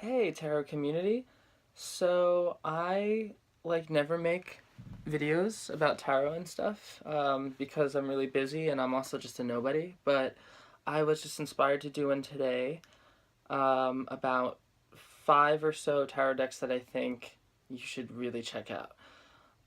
Hey tarot community. So I never make videos about tarot and stuff because I'm really busy and I'm also just a nobody, but I was just inspired to do one today about 5 or so tarot decks that I think you should really check out.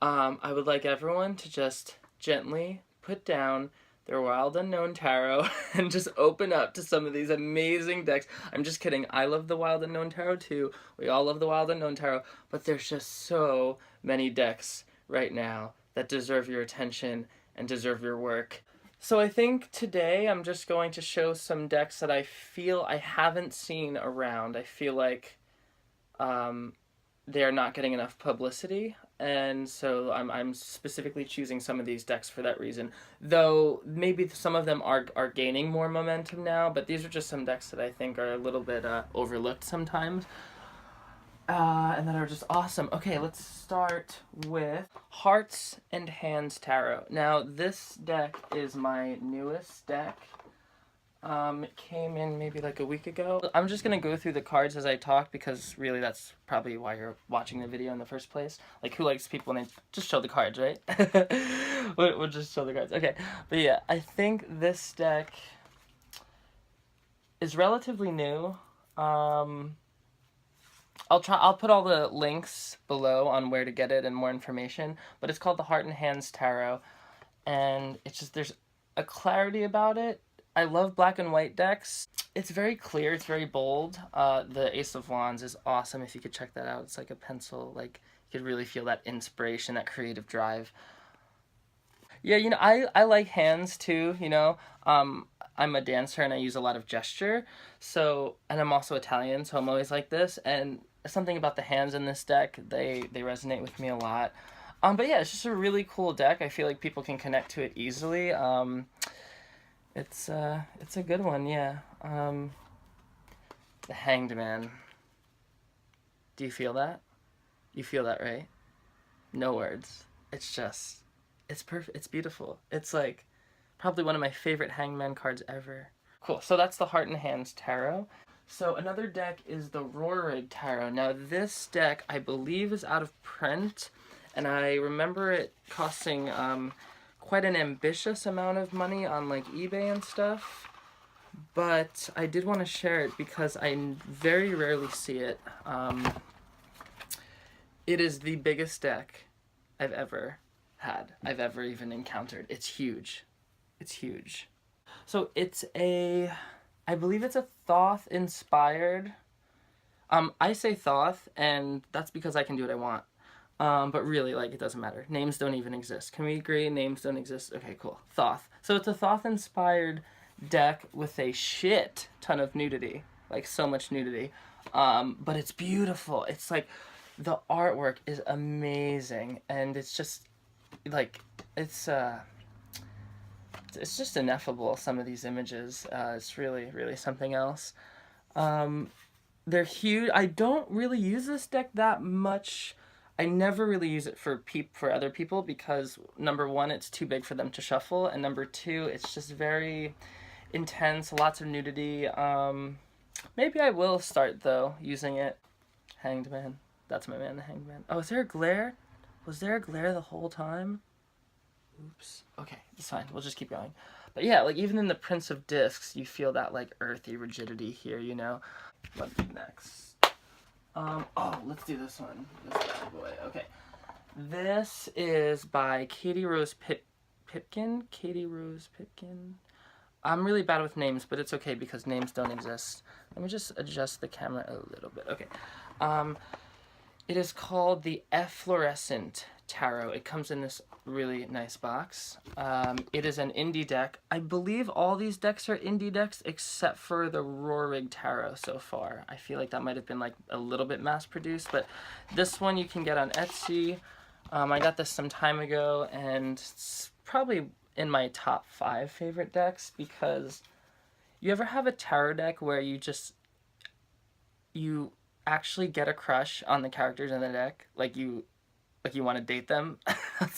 I would like everyone to just gently put down their wild unknown tarot and just open up to some of these amazing decks. I'm just kidding. I love the wild unknown tarot too. We all love the wild unknown tarot, but there's just so many decks right now that deserve your attention and deserve your work. So I think today I'm just going to show some decks that I feel I haven't seen around. I feel like they're not getting enough publicity, and so I'm specifically choosing some of these decks for that reason. Though maybe some of them are gaining more momentum now, but these are just some decks that I think are a little bit overlooked sometimes, and that are just awesome. Okay, let's start with Hearts and Hands Tarot. Now this deck is my newest deck. It came in maybe like a week ago. I'm just gonna go through the cards as I talk because really that's probably why you're watching the video in the first place. Like, who likes people and they just show the cards, right? we'll just show the cards. Okay, but yeah, I think this deck is relatively new. I'll put all the links below on where to get it and more information, but it's called the Heart and Hands Tarot, and it's just, there's a clarity about it. I love black and white decks. It's very clear, it's very bold. The Ace of Wands is awesome if you could check that out. It's like a pencil, like you could really feel that inspiration, that creative drive. Yeah, you know, I like hands too, you know. I'm a dancer and I use a lot of gesture. So, and I'm also Italian, so I'm always like this. And something about the hands in this deck, they resonate with me a lot. But yeah, it's just a really cool deck. I feel like people can connect to it easily. It's a good one, yeah. The Hanged Man. Do you feel that? You feel that, right? No words. It's just, it's perfect. It's beautiful. It's like probably one of my favorite Hangman cards ever. Cool. So that's the Heart and Hands Tarot. So another deck is the Rohrig Tarot. Now this deck I believe is out of print, and I remember it costing quite an ambitious amount of money on like eBay and stuff, but I did want to share it because I very rarely see it. It is the biggest deck I've ever had, I've ever even encountered. It's huge. It's huge. So it's I believe it's a Thoth inspired. I say Thoth, and that's because I can do what I want. But really, like, it doesn't matter. Names don't even exist. Can we agree? Names don't exist? Okay, cool. Thoth. So it's a Thoth-inspired deck with a shit ton of nudity. Like, so much nudity. But it's beautiful. It's like, the artwork is amazing. And it's just, like, it's just ineffable, some of these images. It's really, really something else. They're huge. I don't really use this deck that much. I never really use it for other people because, number one, it's too big for them to shuffle, and number two, it's just very intense, lots of nudity. Maybe I will start, though, using it. Hanged Man. That's my man, the Hanged Man. Oh, is there a glare? Was there a glare the whole time? Oops. Okay, it's fine. We'll just keep going. But yeah, like, even in the Prince of Discs, you feel that, like, earthy rigidity here, you know? What's next? Oh, let's do this one. This bad boy. Okay. This is by Katie Rose Pipkin. Katie Rose Pipkin. I'm really bad with names, but it's okay because names don't exist. Let me just adjust the camera a little bit. Okay. It is called the Efflorescent Tarot. It comes in this really nice box. It is an indie deck. I believe all these decks are indie decks except for the Rohrig Tarot so far. I feel like that might have been like a little bit mass-produced, but this one you can get on Etsy. I got this some time ago, and it's probably in my top 5 favorite decks because you ever have a tarot deck where you actually get a crush on the characters in the deck, like you want to date them.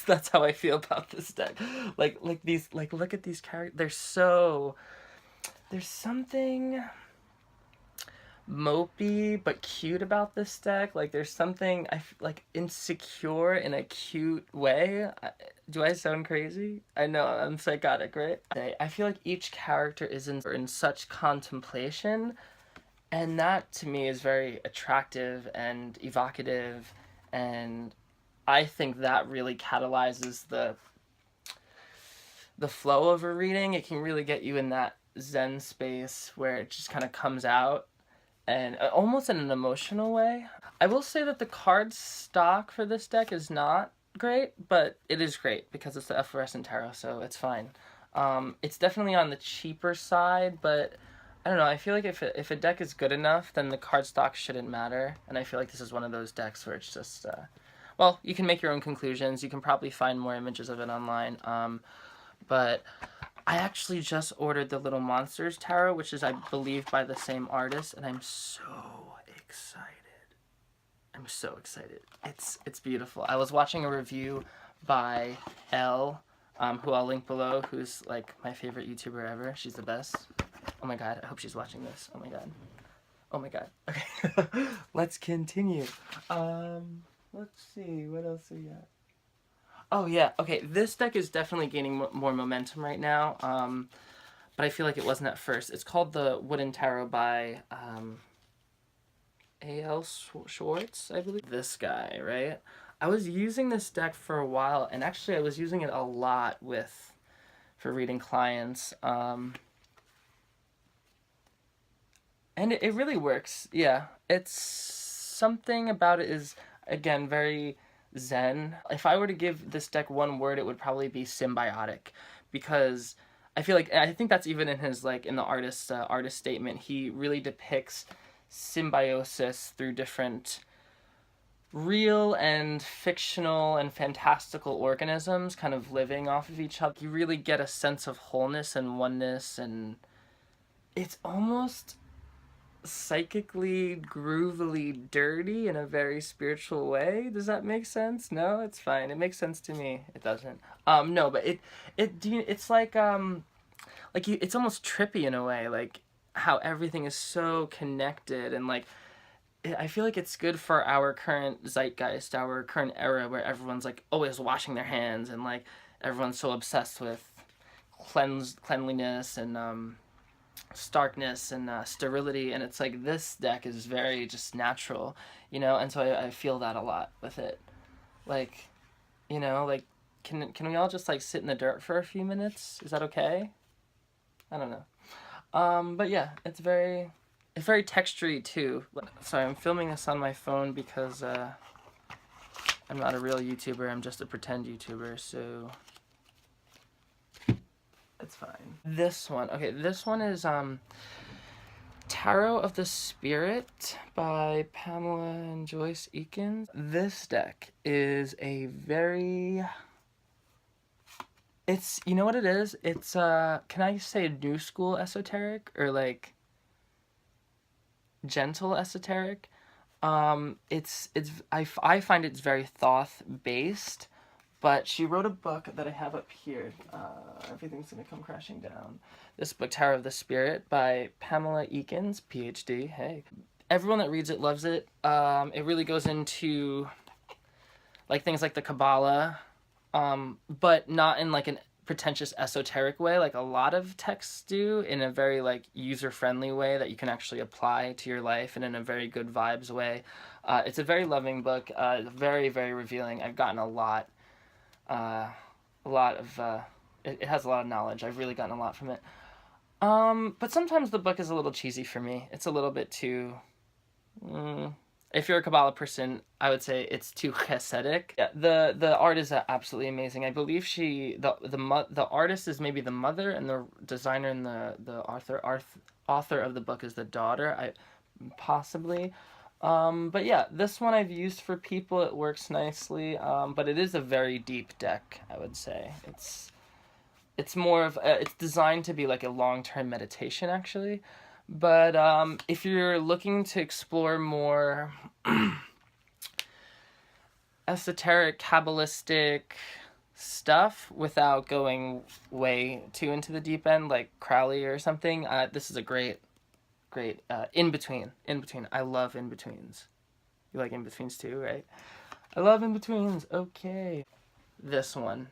that's how I feel about this deck. Like these, like, look at these characters. There's something mopey but cute about this deck. Like there's something like insecure in a cute way. Do I sound crazy? I know I'm psychotic, right? I feel like each character is in such contemplation, and that to me is very attractive and evocative, and I think that really catalyzes the flow of a reading. It can really get you in that zen space where it just kind of comes out, and almost in an emotional way. I will say that the card stock for this deck is not great, but it is great because it's the Efflorescent Tarot, so it's fine. It's definitely on the cheaper side, but I don't know. I feel like if a deck is good enough, then the card stock shouldn't matter, and I feel like this is one of those decks where it's just, well, you can make your own conclusions. You can probably find more images of it online, but I actually just ordered the Little Monsters Tarot, which is, I believe, by the same artist, and I'm so excited. I'm so excited. It's beautiful. I was watching a review by Elle, who I'll link below, who's like my favorite YouTuber ever. She's the best. Oh my god, I hope she's watching this. Oh my god. Oh my god. Okay. Let's continue. Let's see, what else we got? Oh yeah, okay, this deck is definitely gaining more momentum right now, but I feel like it wasn't at first. It's called the Wooden Tarot by A.L. Schwartz, I believe. This guy, right? I was using this deck for a while, and actually I was using it a lot for reading clients, and it really works. Yeah, it's something about it is, again, very zen. If I were to give this deck one word, it would probably be symbiotic, because I feel like, I think that's even in his, like, in the artist statement, he really depicts symbiosis through different real and fictional and fantastical organisms kind of living off of each other. You really get a sense of wholeness and oneness, and it's almost psychically, groovily dirty in a very spiritual way. Does that make sense? No, it's fine. It makes sense to me. It doesn't. No, but it's like it's almost trippy in a way, like how everything is so connected, and like I feel like it's good for our current zeitgeist, our current era, where everyone's like always washing their hands, and like everyone's so obsessed with cleanliness and starkness and sterility, and it's like this deck is very just natural, you know, and so I feel that a lot with it. Like, you know, like can we all just like sit in the dirt for a few minutes? Is that okay? I don't know. But yeah, it's very textury too. Sorry, I'm filming this on my phone because I'm not a real YouTuber, I'm just a pretend YouTuber, so it's fine. This one, okay, this one is Tarot of the Spirit by Pamela and Joyce Eakins. This deck is a very, it's, you know what it is? It's can I say new school esoteric, or like gentle esoteric? I find it's very Thoth based, but she wrote a book that I have up here. Everything's gonna come crashing down. This book, Tarot of the Spirit by Pamela Eakins, PhD. Hey, everyone that reads it loves it. It really goes into like things like the Kabbalah, but not in like an pretentious esoteric way like a lot of texts do, in a very like user-friendly way that you can actually apply to your life, and in a very good vibes way. It's a very loving book, very, very revealing. I've gotten a lot of it has a lot of knowledge. I've really gotten a lot from it. But sometimes the book is a little cheesy for me. It's a little bit too if you're a Kabbalah person, I would say it's too chesedic. Yeah, the art is absolutely amazing. I believe the artist is maybe the mother, and the designer and the author of the book is the daughter. Possibly. But yeah, this one I've used for people. It works nicely. But it is a very deep deck, I would say. It's more of it's designed to be like a long-term meditation, actually. But if you're looking to explore more esoteric, Kabbalistic stuff without going way too into the deep end, like Crowley or something, this is a great great. In-between. In-between. I love in-betweens. You like in-betweens too, right? I love in-betweens. Okay. This one.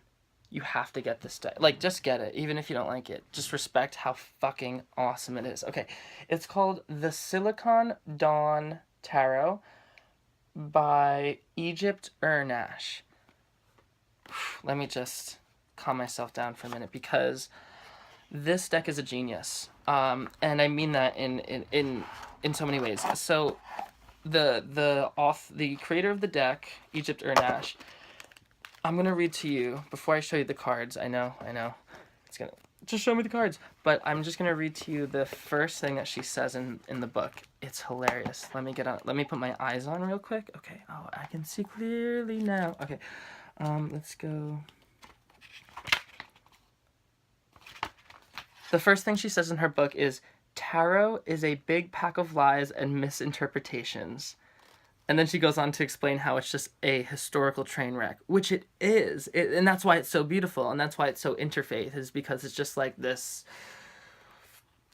You have to get this deck. Like, just get it, even if you don't like it. Just respect how fucking awesome it is. Okay, it's called the Silicon Dawn Tarot by Egypt Urnash. Let me just calm myself down for a minute, because this deck is a genius. And I mean that in so many ways. So, the creator of the deck, Egypt Urnash, I'm going to read to you, before I show you the cards, I know, it's going to, just show me the cards, but I'm just going to read to you the first thing that she says in the book. It's hilarious. Let me put my eyes on real quick. Okay, oh, I can see clearly now. Okay, let's go. The first thing she says in her book is, tarot is a big pack of lies and misinterpretations. And then she goes on to explain how it's just a historical train wreck, which it is. And that's why it's so beautiful, and that's why it's so interfaith, is because it's just like this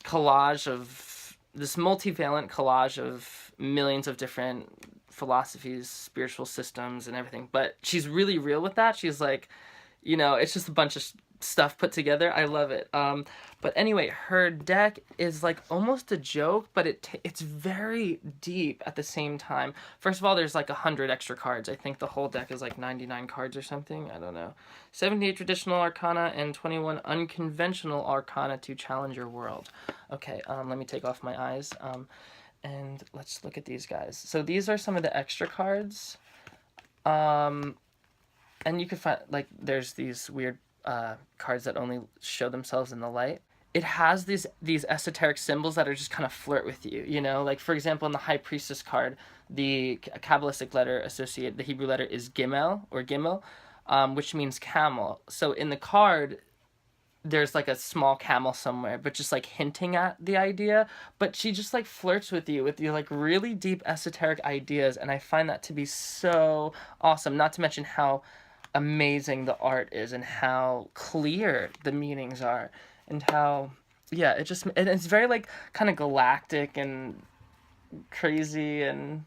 collage of, this multivalent collage of millions of different philosophies, spiritual systems, and everything. But she's really real with that. She's like, you know, it's just a bunch of stuff put together. I love it. But anyway, her deck is like almost a joke, but it's very deep at the same time. First of all, there's like 100 extra cards. I think the whole deck is like 99 cards or something. I don't know. 78 traditional arcana and 21 unconventional arcana to challenge your world. Okay, let me take off my eyes. And let's look at these guys. So these are some of the extra cards. And you can find, like, there's these weird cards that only show themselves in the light. It has these esoteric symbols that are just kind of flirt with you, you know? Like, for example, in the High Priestess card, the Kabbalistic letter associated, the Hebrew letter is Gimel, or Gimel, which means camel. So in the card, there's like a small camel somewhere, but just like hinting at the idea. But she just like flirts with you like really deep esoteric ideas, and I find that to be so awesome. Not to mention how amazing the art is, and how clear the meanings are, and how, yeah, it's very like kind of galactic and crazy, and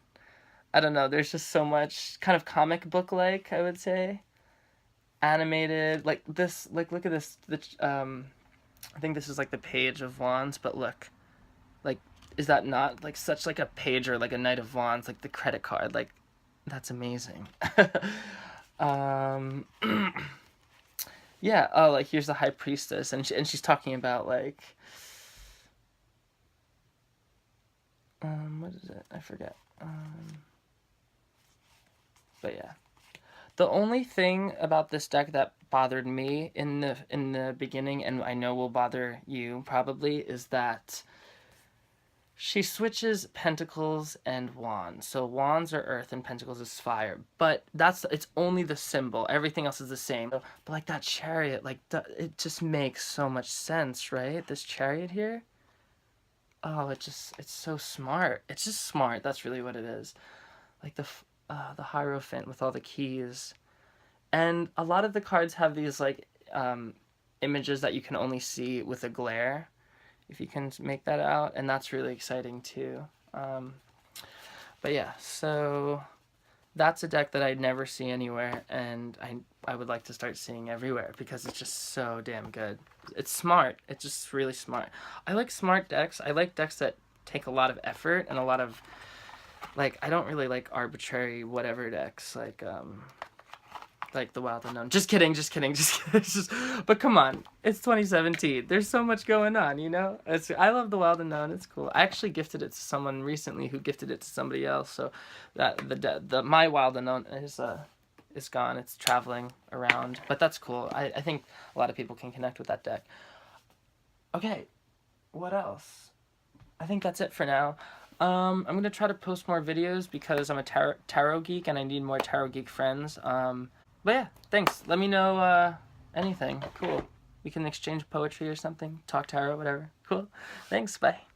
I don't know, there's just so much kind of comic book like, I would say, animated, like this, like look at this, I think this is like the Page of Wands, but look, like, is that not like such like a page, or like a Knight of Wands, like the credit card, like that's amazing. Yeah, oh, like here's the High Priestess, and she's talking about like, what is it? I forget. But yeah, the only thing about this deck that bothered me in the beginning, and I know will bother you probably, is that she switches pentacles and wands. So wands are earth and pentacles is fire. But it's only the symbol. Everything else is the same. But like that chariot, like it just makes so much sense, right? This chariot here. Oh, it's so smart. It's just smart. That's really what it is. Like the Hierophant with all the keys. And a lot of the cards have these like images that you can only see with a glare, if you can make that out, and that's really exciting too. But yeah, so that's a deck that I'd never see anywhere, and I would like to start seeing everywhere, because it's just so damn good. It's smart. It's just really smart. I like smart decks. I like decks that take a lot of effort, and a lot of, like, I don't really like arbitrary whatever decks, like the Wild Unknown. Just kidding. But come on, it's 2017. There's so much going on, you know? I love the Wild Unknown. It's cool. I actually gifted it to someone recently who gifted it to somebody else. So that my Wild Unknown is gone. It's traveling around, but that's cool. I think a lot of people can connect with that deck. Okay, what else? I think that's it for now. I'm gonna try to post more videos, because I'm a tarot geek and I need more tarot geek friends. But yeah, thanks. Let me know anything. Cool. We can exchange poetry or something. Talk tarot, whatever. Cool. Thanks. Bye.